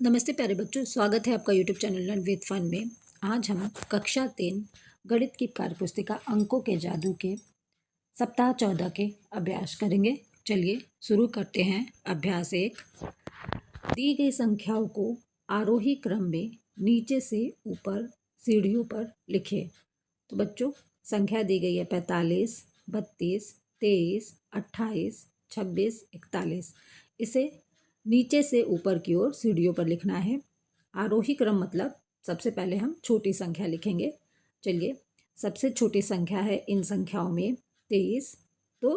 नमस्ते प्यारे बच्चों, स्वागत है आपका YouTube channel learn with fun में। आज हम कक्षा 3 गणित की कार्यपुस्तिका अंकों के जादू के सप्ताह 14 के अभ्यास करेंगे। चलिए शुरू करते हैं। अभ्यास 1। दी गई संख्याओं को आरोही क्रम में नीचे से ऊपर सीढ़ियों पर लिखें। तो बच्चों, संख्या दी गई है 45, 32, 23, 28, 26, 41। इसे नीचे से ऊपर की ओर सीढ़ियों पर लिखना है। आरोही क्रम मतलब सबसे पहले हम छोटी संख्या लिखेंगे। चलिए, सबसे छोटी संख्या है इन संख्याओं में 23, तो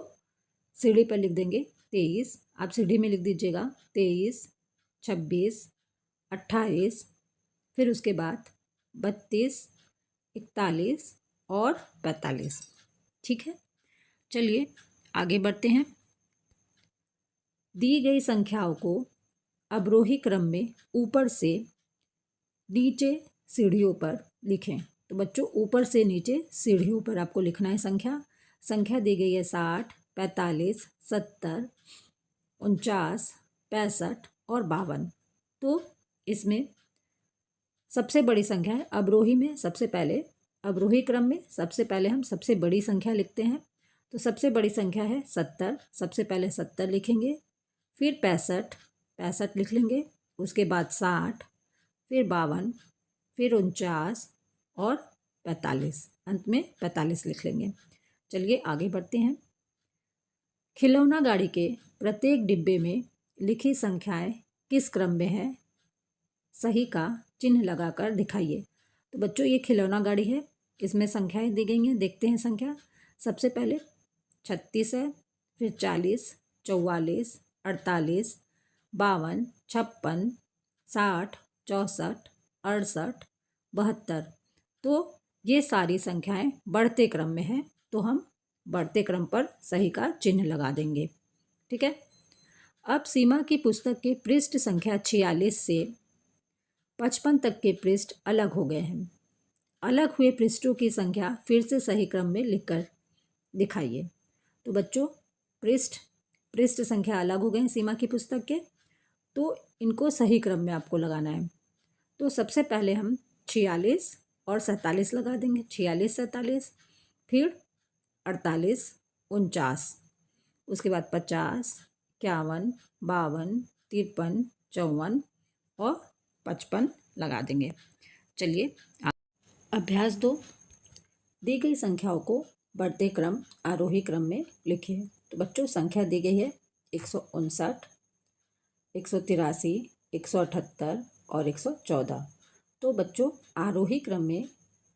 सीढ़ी पर लिख देंगे 23। आप सीढ़ी में लिख दीजिएगा 23, 26, 28, फिर उसके बाद 32, 41 और 45। ठीक है, चलिए आगे बढ़ते हैं। दी गई संख्याओं को अवरोही क्रम में ऊपर से नीचे सीढ़ियों पर लिखें। तो बच्चों, ऊपर से नीचे सीढ़ियों पर आपको लिखना है संख्या दी गई है 60, 45, 70, 49, 65 और 52। तो इसमें सबसे बड़ी संख्या है अवरोही में। अवरोही क्रम में सबसे पहले हम सबसे बड़ी संख्या लिखते हैं। तो सबसे बड़ी संख्या है 70। सबसे पहले 70 लिखेंगे, फिर 65 लिख लेंगे, उसके बाद 60, फिर 52, फिर 49 और 45। अंत में 45 लिख लेंगे। चलिए आगे बढ़ते हैं। खिलौना गाड़ी के प्रत्येक डिब्बे में लिखी संख्याएं किस क्रम में है, सही का चिन्ह लगाकर दिखाइए। तो बच्चों, ये खिलौना गाड़ी है, इसमें संख्याएं दी गई हैं। देखते हैं संख्या। सबसे पहले 36 है, फिर 40, 44, 48, 52, 56, 60, 64, 68, 72। तो ये सारी संख्याएं बढ़ते क्रम में हैं, तो हम बढ़ते क्रम पर सही का चिन्ह लगा देंगे। ठीक है। अब सीमा की पुस्तक के पृष्ठ संख्या 46 से 55 तक के पृष्ठ अलग हो गए हैं। अलग हुए पृष्ठों की संख्या फिर से सही क्रम में लिखकर दिखाइए। तो बच्चों, पृष्ठ संख्या अलग हो गए सीमा की पुस्तक के, तो इनको सही क्रम में आपको लगाना है। तो सबसे पहले हम 46 और 47 लगा देंगे। 46, 47, फिर 48, 49, उसके बाद 50, 51, 52, 53, 54 और 55 लगा देंगे। चलिए अभ्यास 2। दी गई संख्याओं को बढ़ते क्रम आरोही क्रम में लिखिए। तो बच्चों, संख्या दी गई है 159, 183, 178 और 114। तो बच्चों, आरोही क्रम में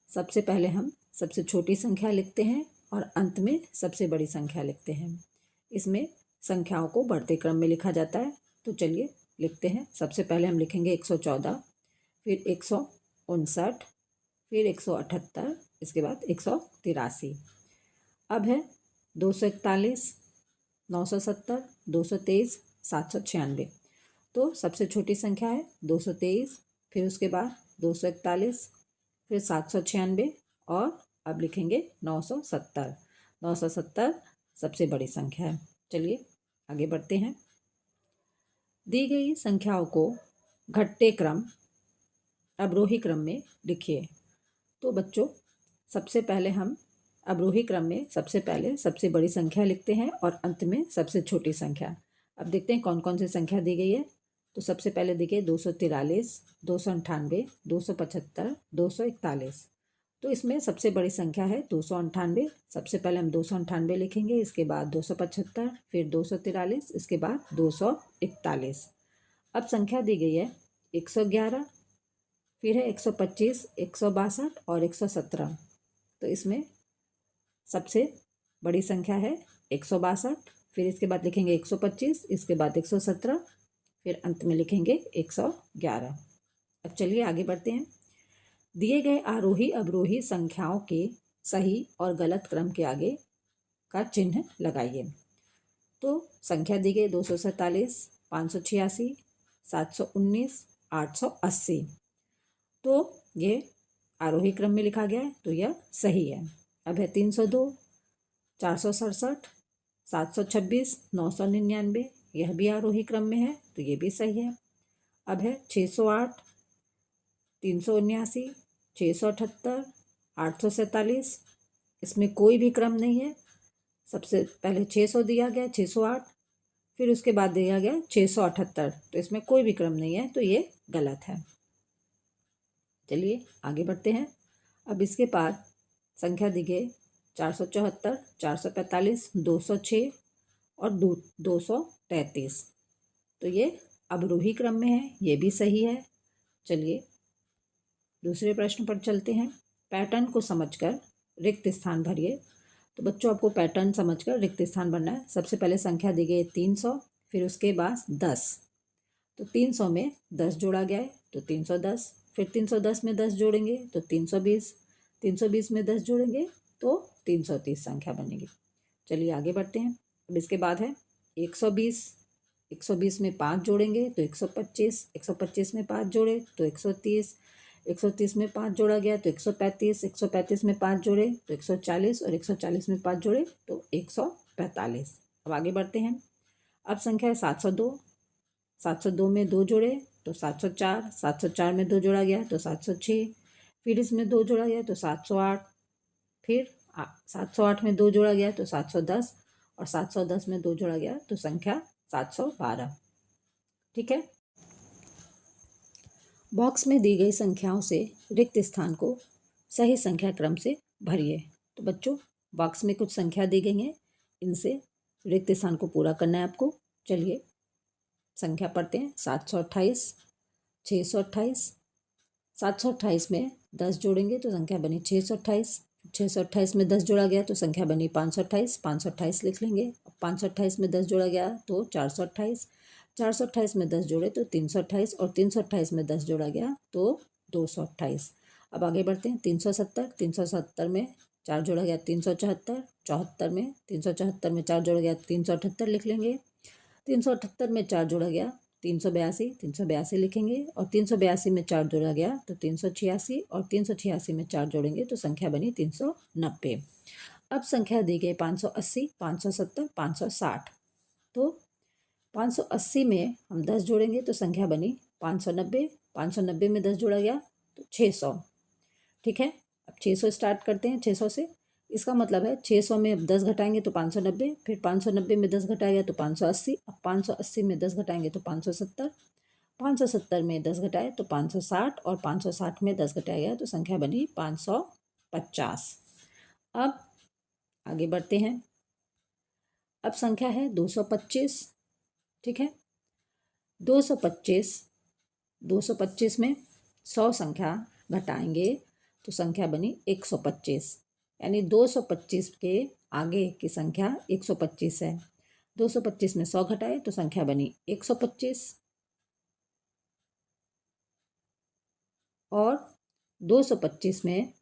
सबसे पहले हम सबसे छोटी संख्या लिखते हैं और अंत में सबसे बड़ी संख्या लिखते हैं। इसमें संख्याओं को बढ़ते क्रम में लिखा जाता है। तो चलिए लिखते हैं। सबसे पहले हम लिखेंगे 114, फिर 159, फिर 178, इसके बाद 183। अब है 241, 970, 223, 796। तो सबसे छोटी संख्या है 223, फिर उसके बाद 241, फिर 796 और अब लिखेंगे 970। 970 सबसे बड़ी संख्या है। चलिए आगे बढ़ते हैं। दी गई संख्याओं को घटते क्रम अवरोही क्रम में लिखिए। तो बच्चों, सबसे पहले हम अवरोही क्रम में सबसे पहले सबसे बड़ी संख्या लिखते हैं और अंत में सबसे छोटी संख्या। अब देखते हैं कौन कौन सी संख्या दी गई है। तो सबसे पहले देखिए 243, 298, 275, 241। तो इसमें सबसे बड़ी संख्या है 298। सबसे पहले हम 298 लिखेंगे, इसके बाद 275, फिर 243, इसके बाद 241। अब संख्या दी गई है 111, फिर है 125, 162 और 117। तो इसमें सबसे बड़ी संख्या है 162, फिर इसके बाद लिखेंगे 125, इसके बाद 117, फिर अंत में लिखेंगे 111। अब चलिए आगे बढ़ते हैं। दिए गए आरोही अवरोही संख्याओं के सही और गलत क्रम के आगे का चिन्ह लगाइए। तो संख्या दी गई 247, 586, 719, 880। तो ये आरोही क्रम में लिखा गया है, तो यह सही है। अब है 302, 467, 726, 999। यह भी आरोही क्रम में है, तो ये भी सही है। अब है 608, 379, 678, 847। इसमें कोई भी क्रम नहीं है। सबसे पहले 600 दिया गया, 608, फिर उसके बाद दिया गया 678, तो इसमें कोई भी क्रम नहीं है, तो ये गलत है। चलिए आगे बढ़ते हैं। अब इसके बाद संख्या दी गई 474, 445, 206 और 233, तो ये अवरोही क्रम में है, ये भी सही है। चलिए दूसरे प्रश्न पर चलते हैं। पैटर्न को समझकर रिक्त स्थान भरिए। तो बच्चों आपको पैटर्न समझकर रिक्त स्थान भरना है। सबसे पहले संख्या दी गई 300, फिर उसके बाद 10, तो 300 में 10 जोड़ा गया है तो 310, फिर 310 में 10 जोड़ेंगे तो 320, 320 में 10 जोड़ेंगे तो 330 संख्या बनेगी। चलिए आगे बढ़ते हैं। अब इसके बाद है 120, 120 में 5 जोड़ेंगे तो 125, 125 में 5 जोड़े तो 130, 130 में 5 जोड़ा गया तो 135, 135 में 5 जोड़े तो 140 और 140 में 5 जोड़े तो 145। अब आगे बढ़ते हैं। अब संख्या है 702, 702 में 2 जोड़े तो 704, 704 में 2 जोड़ा गया तो 706, फिर इसमें 2 जोड़ा गया तो 708, फिर 708 में 2 जोड़ा गया तो 710 और 710 में 2 जोड़ा गया तो संख्या 712। ठीक है। बॉक्स में दी गई संख्याओं से रिक्त स्थान को सही संख्या क्रम से भरिए। तो बच्चों बॉक्स में कुछ संख्या दी गई हैं, इनसे रिक्त स्थान को पूरा करना है आपको। चलिए संख्या पढ़ते हैं। 728, 628, 728 में 10 जोड़ेंगे तो संख्या बनी 628, 628 में 10 जोड़ा गया तो संख्या बनी 528, 528 लिख लेंगे। 528 में 10 जोड़ा गया तो 428, 428 में 10 जोड़े तो 328 और 328 में 10 जोड़ा गया तो 228। अब आगे बढ़ते हैं। 370, 370 में 4 जोड़ा गया 374, 74 में 374 में 4 जोड़ा गया 378 लिख लेंगे। 378 में 4 जोड़ा गया 382, 382 लिखेंगे और 382 में 4 जोड़ा गया तो 386 और 386 में 4 जोड़ेंगे तो संख्या बनी 390। अब संख्या दी गई 580, 570, 560, तो 580 में हम 10 जोड़ेंगे तो संख्या बनी 590, 590 में 10 जोड़ा गया तो 600। ठीक है। अब 600 स्टार्ट करते हैं। 600 से इसका मतलब है 600 में 10 घटाएंगे तो 590, फिर 590 में 10 घटाया तो 580, अब 580 में 10 घटाएंगे तो 570, 570 में 10 घटाए तो 560 और 560 में 10 घटाया गया तो संख्या बनी 550। अब आगे बढ़ते हैं। अब संख्या है 225। ठीक है। 225, 225 में 100 संख्या घटाएंगे तो संख्या बनी 125, यानी 225 के आगे की संख्या 125 है। 225 में 100 घटाए तो संख्या बनी 125 और 225 में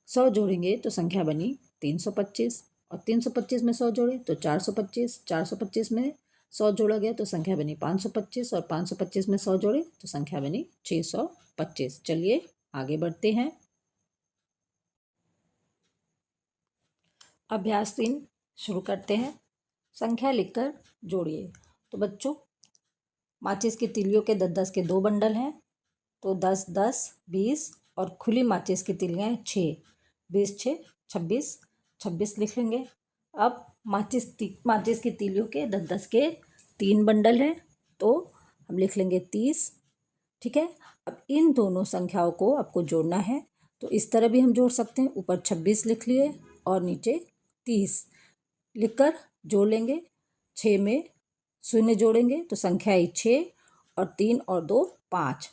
100 जोड़ेंगे तो संख्या बनी 325 और 325 में 100 जोड़े तो 425, 425 में 100 जोड़ा गया तो संख्या बनी 525 और 525 में 100 जोड़े तो संख्या बनी 625। चलिए आगे बढ़ते हैं। अभ्यास 3 शुरू करते हैं। संख्या लिखकर जोड़िए। तो बच्चों माचिस की तीलियों के 10-10 के 2 बंडल हैं, तो 10-10 20 और खुली माचिस की तीलियाँ 6, 20 6 26, 26 लिख लेंगे। अब माचिस की तीलियों के 10-10 के 3 बंडल हैं, तो हम लिख लेंगे 30। ठीक है। अब इन दोनों संख्याओं को आपको जोड़ना है, तो इस तरह भी हम जोड़ सकते हैं। ऊपर 26 लिख लिए और नीचे 30 लिखकर जोड़ लेंगे। 6 में 0 जोड़ेंगे तो संख्या आई 6 और 3 और 2 5,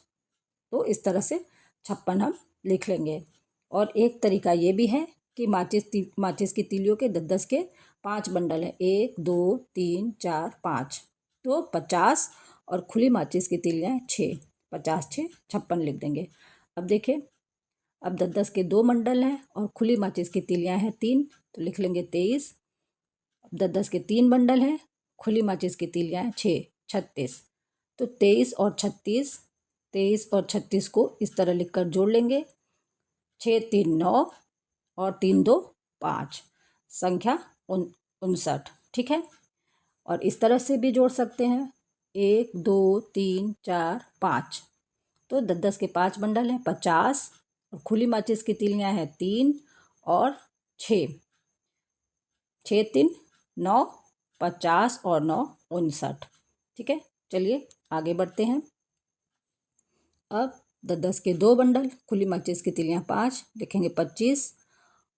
तो इस तरह से 56 हम लिख लेंगे। और एक तरीका ये भी है कि माचिस की तीलियों के 10-10 के 5 बंडल हैं, 1 2 3 4 5, तो 50 और खुली माचिस की तीलियाँ 6, 50 6 56 लिख देंगे। अब देखिए, अब 10-10 के 2 बंडल हैं और खुली माचिस की तीलियाँ हैं 3, तो लिख लेंगे 23। 10-10 के 3 बंडल हैं, खुली माचिस की तीलियाँ 6, 36, तो 23 और 36, 23 और 36 को इस तरह लिखकर जोड़ लेंगे। 6 3 9 और 3 2 5, संख्या 59। ठीक है। और इस तरह से भी जोड़ सकते हैं। 1 2 3 4 5, तो 10 के 5 बंडल हैं 50, और खुली माचिस की तीलियाँ हैं 3 और 6, 6 3 9, 50 और 9 59। ठीक है, चलिए आगे बढ़ते हैं। अब 10 के 2 बंडल, खुली माचिस की तीलियाँ 5, लिखेंगे 25,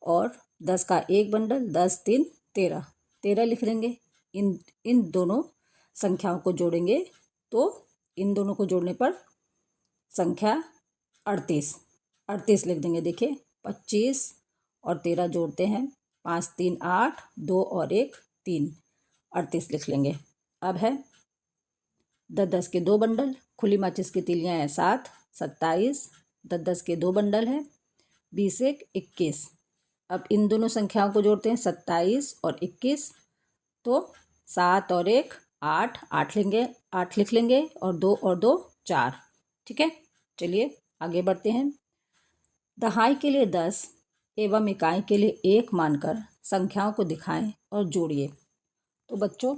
और 10 का एक बंडल 10 3 13, 13 लिख लेंगे। इन दोनों संख्याओं को जोड़ेंगे तो इन दोनों को जोड़ने पर संख्या 38, 38 लिख देंगे। देखिए 25 और 13 जोड़ते हैं, 5 3 8, 2 और 1 3, 38 लिख लेंगे। अब है 10 के 2 बंडल, खुली माचिस की तीलियाँ हैं 7, 27, 10 के 2 बंडल है 20 1 21। अब इन दोनों संख्याओं को जोड़ते हैं 27 और 21, तो 7 और 1 8, 8 लेंगे, 8 लिख लेंगे, और 2 और 2 4। ठीक है, चलिए आगे बढ़ते हैं। दहाई के लिए 10 एवं इकाई के लिए 1 मानकर संख्याओं को दिखाएं और जोड़िए। तो बच्चों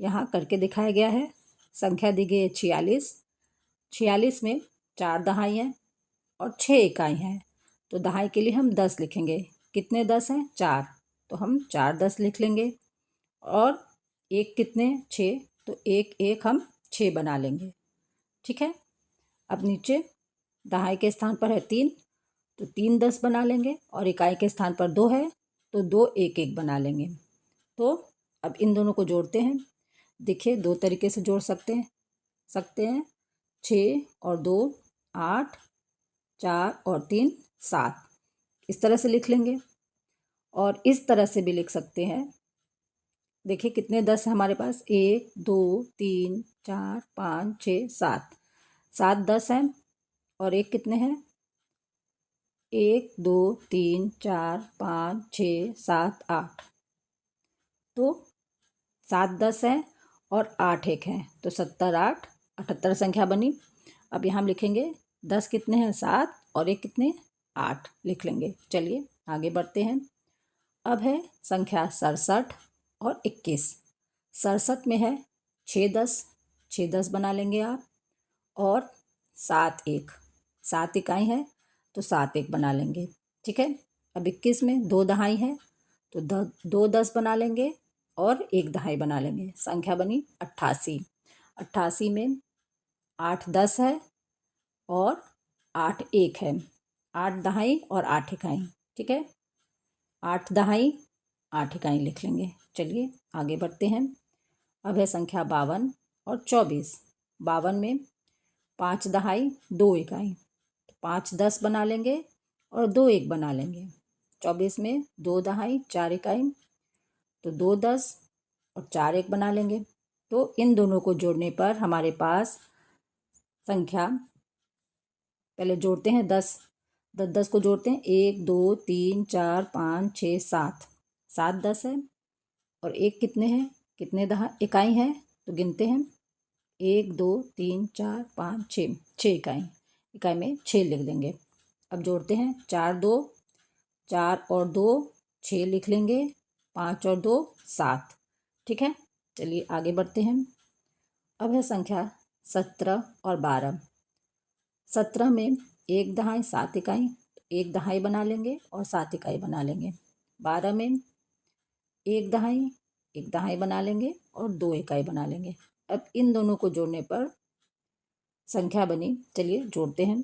यहाँ करके दिखाया गया है। संख्या दी गई है 46, 46 में 4 दहाई हैं और 6 इकाई हैं, तो दहाई के लिए हम 10 लिखेंगे। कितने 10 हैं? 4, तो हम 4 10 लिख लेंगे। और एक कितने? 6, तो एक एक हम 6 बना लेंगे। ठीक है, अब नीचे दहाई के स्थान पर है 3, तो 3 10 बना लेंगे, और इकाई के स्थान पर 2 है, तो 2 1 1 बना लेंगे। तो अब इन दोनों को जोड़ते हैं। देखिए 2 तरीके से जोड़ सकते हैं 6 और 2 8, 4 और 3 7, इस तरह से लिख लेंगे। और इस तरह से भी लिख सकते हैं। देखिए कितने 10 है हमारे पास? 1 2 3 4 5 6 7, 7 10 हैं, और एक कितने हैं? 1 2 3 4 5 6 7 8, तो 7 10 है और 8 1 है, तो 70 8 78 संख्या बनी। अब यहाँ हम लिखेंगे 10 कितने हैं? 7, और एक कितने? 8 लिख लेंगे। चलिए आगे बढ़ते हैं। अब है संख्या 67 और 21। 67 में है 6 10, 6 10 बना लेंगे आप, और 7 1, 7 इकाई है, तो 7 1 बना लेंगे। ठीक है, अब 21 में 2 दहाई है, तो 2 10 बना लेंगे और 1 दहाई बना लेंगे। संख्या बनी 88। 88 में 8 10 है और 8 1 है, 8 दहाई और 8 इकाई। ठीक है, 8 दहाई 8 इकाई लिख लेंगे। चलिए आगे बढ़ते हैं। अब है संख्या 52 और 24। 52 में 5 दहाई 2 इकाई, तो 5 10 बना लेंगे और 2 1 बना लेंगे। 24 में 2 दहाई 4 इकाई, तो 2 10 और 4 1 बना लेंगे। तो इन दोनों को जोड़ने पर हमारे पास संख्या, पहले जोड़ते हैं 10 10 को जोड़ते हैं, 1 2 3 4 5 6 7, 7 10 है, और एक कितने हैं? कितने दहा इकाई हैं? तो गिनते हैं, 1 2 3 4 5 6, 6 इकाई, इकाई में 6 लिख देंगे। अब जोड़ते हैं 4 2, 4 और 2 6 लिख लेंगे, 5 और 2 7। ठीक है, चलिए आगे बढ़ते हैं। अब है संख्या 17 और 12। 17 में 1 दहाई 7 इकाई, 1 दहाई बना लेंगे और 7 इकाई बना लेंगे। 12 में 1 दहाई 1 दहाई बना लेंगे और 2 इकाई बना लेंगे। अब इन दोनों को जोड़ने पर संख्या बनी, चलिए जोड़ते हैं।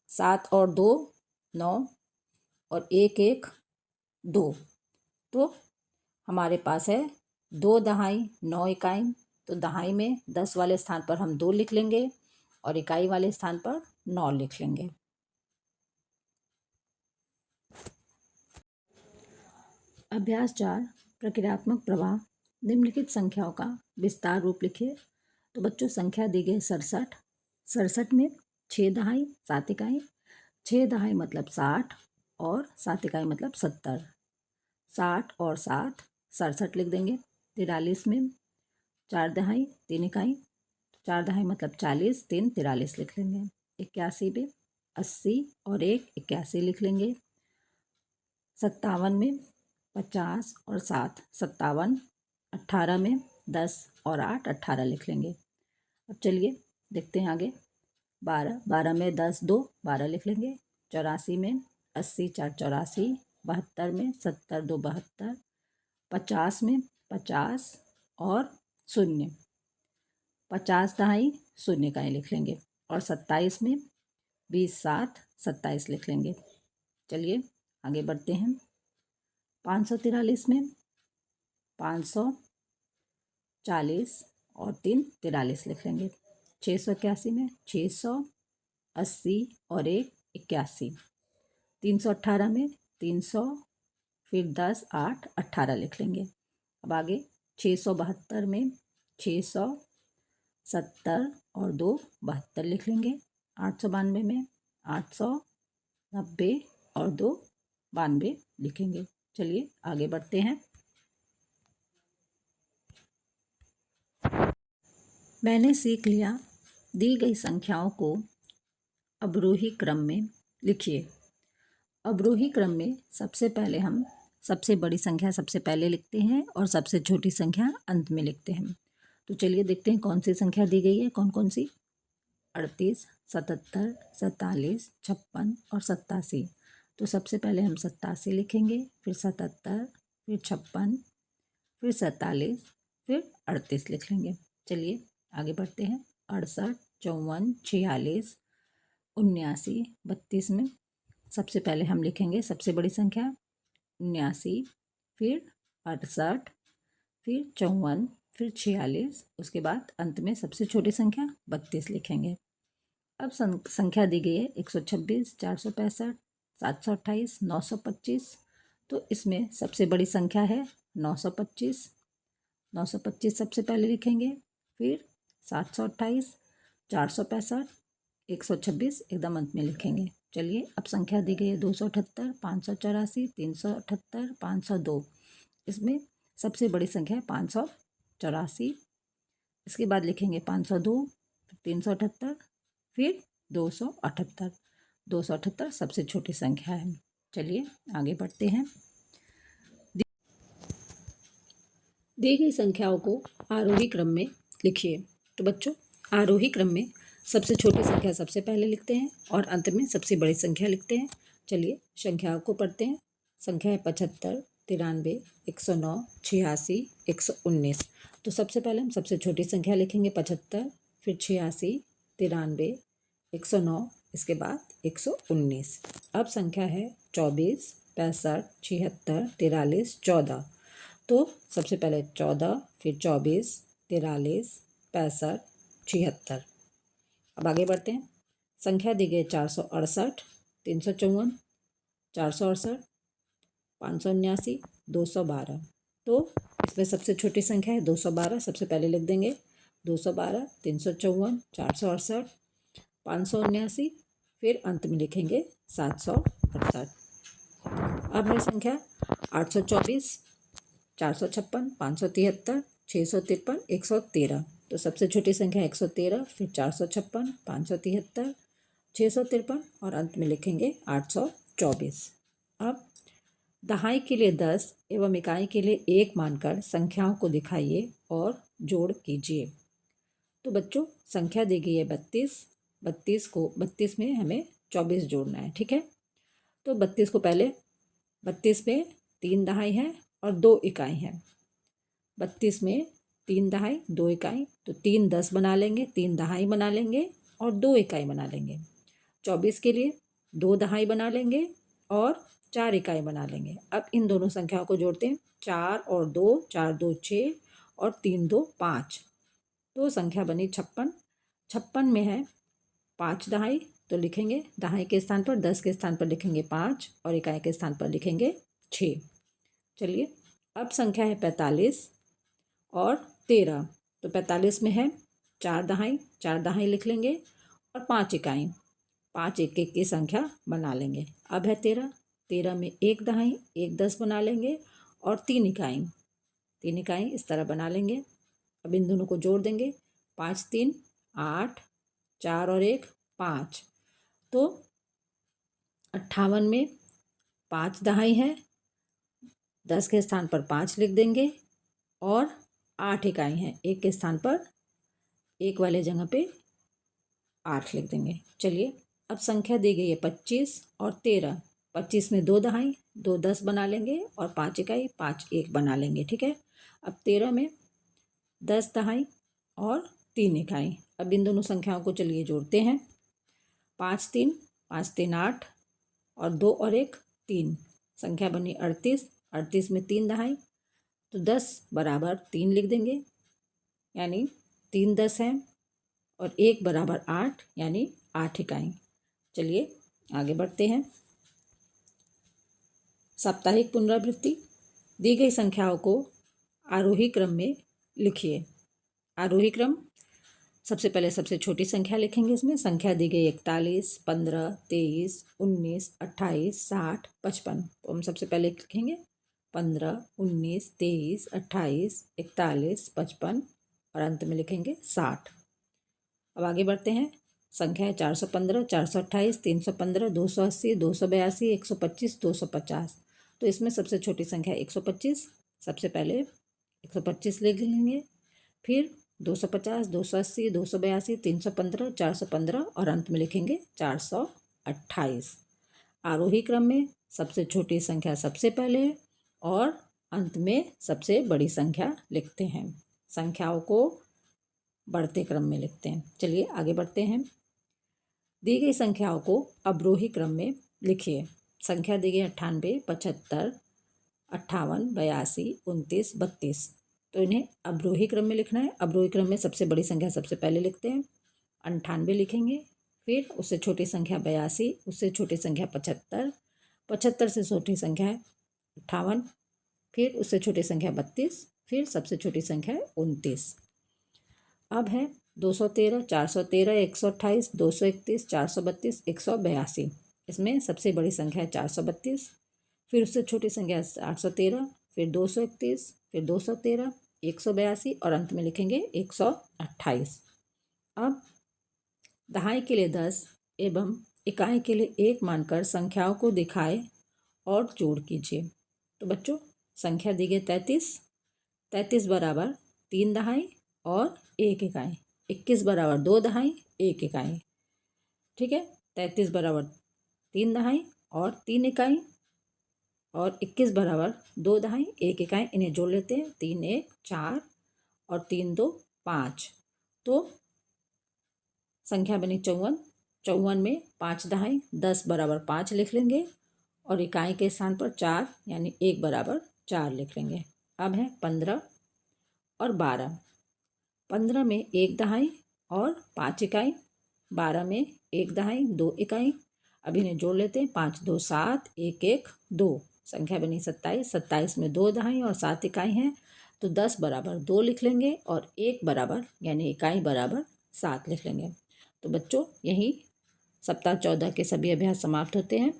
7 और 2 9, और 1 1 2, तो हमारे पास है 2 दहाई 9 इकाई, तो दहाई में 10 वाले स्थान पर हम 2 लिख लेंगे और इकाई वाले स्थान पर 9 लिख लेंगे। अभ्यास 4, प्रक्रियात्मक प्रवाह। निम्नलिखित संख्याओं का विस्तार रूप लिखिए। तो बच्चों संख्या दी गई 67। 67 में 6 दहाई 7 इकाई, 6 दहाई मतलब 60 और 7 इकाई मतलब 70। 60 और 7 67 लिख देंगे। 43 में 4 दहाई 3 इकाई, 4 दहाई मतलब 40, 3 43 लिख लेंगे। 81 में 80 और 1 81 लिख लेंगे। 57 में 50 और 7 57। 18 में 10 और 8 18 लिख लेंगे। अब चलिए देखते हैं आगे। 12 12 में 10 2 12 लिख लेंगे। 84 में 80 4 84, 72 में 70 2 72, 50 में 50 और शून्य, 50 दहाई शून्य इकाई लिख लेंगे। और 27 में 20 7 27 लिख लेंगे। चलिए आगे बढ़ते हैं। 543 में 540 और 3 43 लिख लेंगे। 681 में 680 और 1 81, 318 में 300 फिर 10 8 18 लिख लेंगे। अब आगे 672 में 670 और 2 72 लिख लेंगे। 892 में 890 और 2 92 लिखेंगे। चलिए आगे बढ़ते हैं। मैंने सीख लिया दी गई संख्याओं को अवरोही क्रम में लिखिए। अवरोही क्रम में सबसे पहले हम सबसे बड़ी संख्या सबसे पहले लिखते हैं और सबसे छोटी संख्या अंत में लिखते हैं। तो चलिए देखते हैं कौन सी संख्या दी गई है, कौन कौन सी। 38 77 47 56 और 87। तो सबसे पहले हम 87 लिखेंगे, फिर 77, फिर 56, फिर 47, फिर 38 लिख लेंगे। चलिए आगे बढ़ते हैं। 68 54 46 79 32 में सबसे पहले हम लिखेंगे सबसे बड़ी संख्या 79, फिर 68, फिर 54, फिर 46, उसके बाद अंत में सबसे छोटी संख्या 32 लिखेंगे। अब संख्या दी गई है 126 465 728 925। तो इसमें सबसे बड़ी संख्या है 925। 925 सबसे पहले लिखेंगे, फिर 728 465 126 एकदम अंत में लिखेंगे। चलिए अब संख्या दी गई है 278 584 378 502। इसमें सबसे बड़ी संख्या है 584। इसके बाद लिखेंगे 502, 378, फिर 278। 278 सबसे छोटी संख्या है। चलिए आगे बढ़ते हैं। दी गई संख्याओं को आरोही क्रम में लिखिए। तो बच्चों आरोही क्रम में सबसे छोटी संख्या सबसे पहले लिखते हैं और अंत में सबसे बड़ी संख्या लिखते हैं। चलिए संख्याओं को पढ़ते हैं। संख्या है 75 93 109 86 119। तो सबसे पहले हम सबसे छोटी संख्या लिखेंगे 75, फिर 86 93 109, इसके बाद 119। अब संख्या है 24 65 76 43 14। तो सबसे पहले 14, फिर 24 43 65 76। अब आगे बढ़ते हैं। संख्या दी गई 468 354 468 579 212। तो इसमें सबसे छोटी संख्या है 212, सबसे पहले लिख देंगे 212 354 468 579, फिर अंत में लिखेंगे 768। अब है संख्या 824 456 573 653 113। तो सबसे छोटी संख्या 113, फिर 456 573 653 और अंत में लिखेंगे 824। अब दहाई के लिए 10 एवं इकाई के लिए 1 मानकर संख्याओं को दिखाइए और जोड़ कीजिए। तो बच्चों संख्या दी गई है 32। 32 में हमें 24 जोड़ना है, ठीक है। तो 32 को पहले 32 में 3 दहाई है और 2 इकाई है। 32 में 3 दहाई 2 इकाई, तो 3 10 बना लेंगे, 3 दहाई बना लेंगे और 2 इकाई बना लेंगे। 24 के लिए 2 दहाई बना लेंगे और 4 इकाई बना लेंगे। अब इन दोनों संख्याओं को जोड़ते हैं। 4 और 2 4 2 6 और 3 2 5। तो संख्या बनी 56। 56 में है 5 दहाई, तो लिखेंगे दहाई के स्थान पर 10 के स्थान पर लिखेंगे 5 और इकाई के स्थान पर लिखेंगे 6। चलिए अब संख्या है 45 और 13। तो 45 में है 4 दहाई, 4 दहाई लिख लेंगे और 5 इकाई, 5 एक एक की संख्या बना लेंगे। अब है 13। 13 में 1 दहाई 1 10 बना लेंगे और 3 इकाई, 3 इकाई इस तरह बना लेंगे। अब इन दोनों को जोड़ देंगे। 5 3 8, 4 और 1 5। तो 58 में 5 दहाई है, 10 के स्थान पर 5 लिख देंगे और 8 इकाई हैं, एक के स्थान पर एक वाले जगह पे 8 लिख देंगे। चलिए अब संख्या दी गई है 25 और 13। 25 में 2 दहाई, 2 10 बना लेंगे और 5 इकाई 5 1 बना लेंगे। ठीक है। अब 13 में 10 दहाई और 3 इकाई। अब इन दोनों संख्याओं को चलिए जोड़ते हैं। 5 3 8 और 2 और 1 3, संख्या बनी 38। 38 में 3 दहाई, तो 10 बराबर 3 लिख देंगे, यानी 3 10 है, और 1 बराबर 8 यानी 8 इकाई। चलिए आगे बढ़ते हैं। साप्ताहिक पुनरावृत्ति। दी गई संख्याओं को आरोही क्रम में लिखिए। आरोही क्रम, सबसे पहले सबसे छोटी संख्या लिखेंगे। इसमें संख्या दी गई 41 15 23 19 28 60 55। तो हम सबसे पहले लिखेंगे 15 19 23 28 41 55 और अंत में लिखेंगे 60। अब आगे बढ़ते हैं। संख्या है 415 428 315 280 282 125 250। तो इसमें सबसे छोटी संख्या 125। सबसे पहले 125 लिख लेंगे, फिर 250 280 282 315 415 और अंत में लिखेंगे 428। आरोही क्रम में सबसे छोटी संख्या सबसे पहले और अंत में सबसे बड़ी संख्या लिखते हैं। संख्याओं को बढ़ते क्रम में लिखते हैं। चलिए आगे बढ़ते हैं। दी गई संख्याओं को अवरोही क्रम में लिखिए। संख्या दी गई 98 75 58 82 29 32। तो इन्हें अवरोही क्रम में लिखना है। अवरोही क्रम में सबसे बड़ी संख्या सबसे पहले लिखते हैं, 98 लिखेंगे, फिर उससे छोटी संख्या 82, उससे छोटी संख्या 75, 75 से छोटी संख्या है 58, फिर उससे छोटी संख्या 32, फिर सबसे छोटी संख्या है 29। अब है 213 413 128 231 432 182। इसमें सबसे बड़ी संख्या है 432, फिर उससे छोटी संख्या 813, फिर 231, फिर 213 182 और अंत में लिखेंगे 128। अब दहाई के लिए 10 एवं इकाई के लिए 1 मानकर संख्याओं को दिखाए और जोड़ कीजिए। तो बच्चों संख्या दी गई 33। 33 बराबर 3 दहाई और 1 इकाई। 21 बराबर 2 दहाई 1 इकाई। ठीक है। 33 बराबर 3 दहाई और 3 इकाई, और 21 बराबर 2 दहाई 1 इकाई। इन्हें जोड़ लेते हैं। 3 1 4 और 3 2 5। तो संख्या बनी 54। 54 में 5 दहाई, 10 बराबर 5 लिख लेंगे और इकाई के स्थान पर 4 यानी 1 बराबर 4 लिख लेंगे। अब है 15 और 12। 15 में 1 दहाई और 5 इकाई, 12 में 1 दहाई 2 इकाई। अब इन्हें जोड़ लेते हैं। 5 2 7 1 1 2, संख्या बनी 27। 27 में 2 दहाई और 7 इकाई हैं, तो 10 बराबर 2 लिख लेंगे और 1 बराबर यानी इकाई बराबर 7 लिख लेंगे। तो बच्चों यही सप्ताह 14 के सभी अभ्यास समाप्त होते हैं।